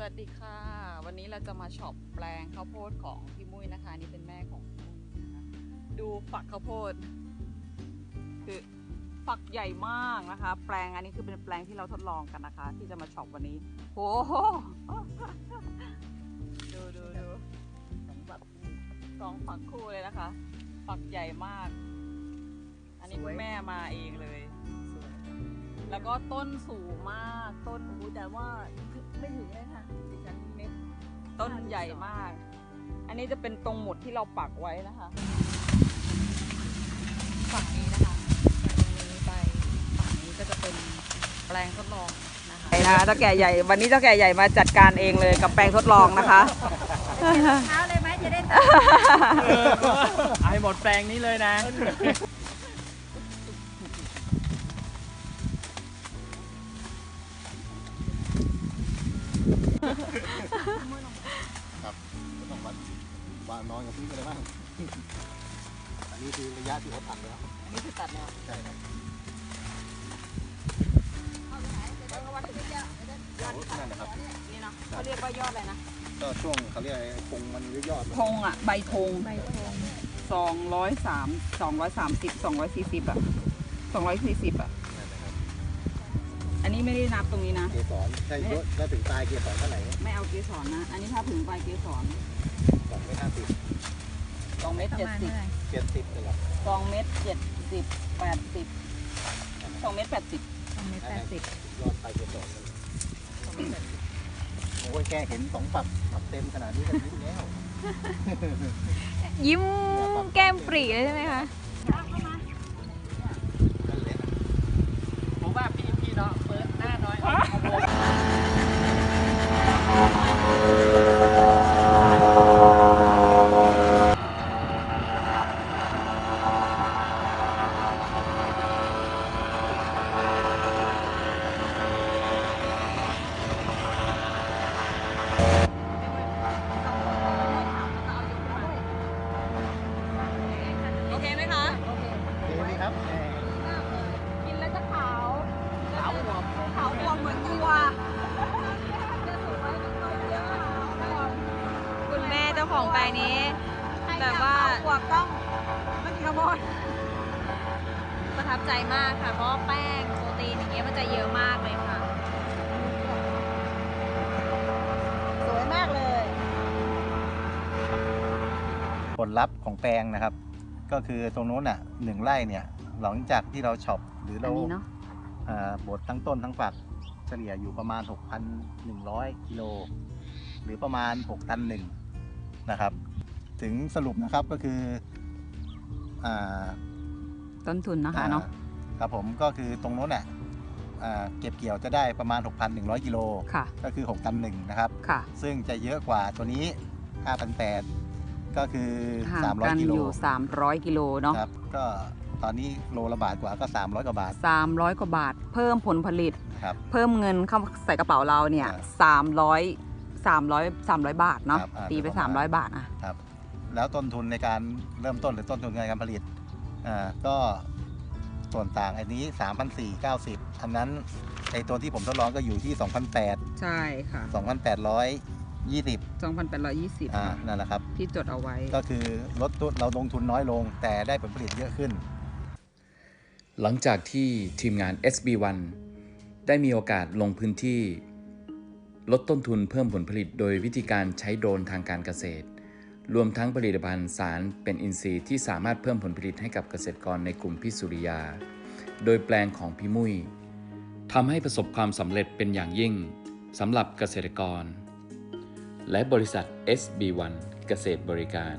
วัสดีค่ะวันนี้เราจะมาช็อปแปลงข้าวโพดของพี่มุ้ยนะคะนี่เป็นแม่ของพี่มุ้ยนะคะดูฝักข้าวโพดคือฝักใหญ่มากนะคะแปลงอันนี้คือเป็นแปลงที่เราทดลองกันนะคะที่จะมาช็อปวันนี้โอ้โหดูสองฝักคู่เลยนะคะฝักใหญ่มากอันนี้คุณแม่มาเองเลยแล้วก็ต้นสูงมากต้นแต่ว่าไม่ถึงเลยค่ะดิฉันเม็ดต้นใหญ่มากอันนี้จะเป็นตรงหมุดที่เราปักไว้นะคะฝั่งนี้นะคะจากตรงนี้ไปฝั่งนี้ก็จะเป็นแปลงทดลองนะคะเจ้าแก่ใหญ่วันนี้เจ้าแก่ใหญ่มาจัดการเองเลยกับแปลงทดลองนะคะเช้าเลยไหมจะได้ให้หมดแปลงนี้เลยนะครับไม่ต้องวัดวางนอนกับพื้นอะไรบ้างอันนี้คือระยะที่เขาตัดแล้วอันนี้คือตัดแล้วใช่ครับนั่นแหละครับนี่เนาะเขาเรียกว่ายอดอะไรนะก็ช่วงเขาเรียกพงมันยอดธงอ่ะใบธง240อ่ะ240อ่ะอันนี้ไม่ได้นับตรงนี้นะเกสรใช่เยอะถ้าถึงปลายเกสรเท่าไหร่ไม่เอาเกสรนะอันนี้ถ้าถึงปลายเกสร2 เมตร 50 2 เมตร 70เลยหรอ2 เมตร 70 80 2 เมตร 80 2 เมตร 80ยอดปลายเกสรโอ้ยแกเห็น2 ฝักเต็มขนาดนี้ก็ยิ้มแล้ว ยิ้มแก้มปรีเลยใช่ไหมคะผมว่าพี่เนาะเปิดหน้าน้อยโอเคไหมคะ โอเคครับกินแล้วจะขาวบวมเหมือนวัวคุณแม่เจ้าของแปลงนี้แบบว่า บวมต้องไม่กินข้าวโพด ประทับใจมากค่ะเพราะแป้งโปรตีนอย่างเงี้ยมันจะเยอะมากเลยค่ะสวยมากเลย ผลลัพธ์ของแปลงนะครับก็คือตรงโน้นอ่ะ1 ไร่เนี่ยหลังจากที่เราช็อปหรือเราบดทั้งต้นทั้งฝักเฉลี่ยอยู่ประมาณ 6,100 กิโลหรือประมาณ6 ตันนะครับถึงสรุปนะครับก็คือต้นทุนนะคะเนาะครับผมก็คือตรงโน้นอ่ะเก็บเกี่ยวจะได้ประมาณ 6,100 กิโลก็คือ6 ตันนะครับซึ่งจะเยอะกว่าตัวนี้ 5,800 ก็คือ300 กิโล300 กิโลเนาะครับก็ตอนนี้โลละบาทกว่าก็300 กว่าบาท300 กว่าบาทเพิ่มผลผลิตเพิ่มเงินเข้าใส่กระเป๋าเราเนี่ย300 บาทเนาะตีไป300 บาทอ่ะครับแล้วต้นทุนในการเริ่มต้นหรือต้นทุนในการผลิตก็ส่วนต่างอันนี้ 3,490 อันนั้นไอตัวที่ผมทดลองก็อยู่ที่ 2,800 ใช่ค่ะ2,820 นั่นแหละครับที่จดเอาไว้ก็คือลดเราลงทุนน้อยลงแต่ได้ผลผลิตเยอะขึ้นหลังจากที่ทีมงาน SB1 ได้มีโอกาสลงพื้นที่ลดต้นทุนเพิ่มผลผลิตโดยวิธีการใช้โดรนทางการเกษตรรวมทั้งผลิตภัณฑ์สารเป็นอินทรีย์ที่สามารถเพิ่มผลผลิตให้กับเกษตรกรในกลุ่มพี่สุริยาโดยแปลงของพี่มุ้ยทำให้ประสบความสำเร็จเป็นอย่างยิ่งสำหรับเกษตรกรและบริษัท SB1 เกษตรบริการ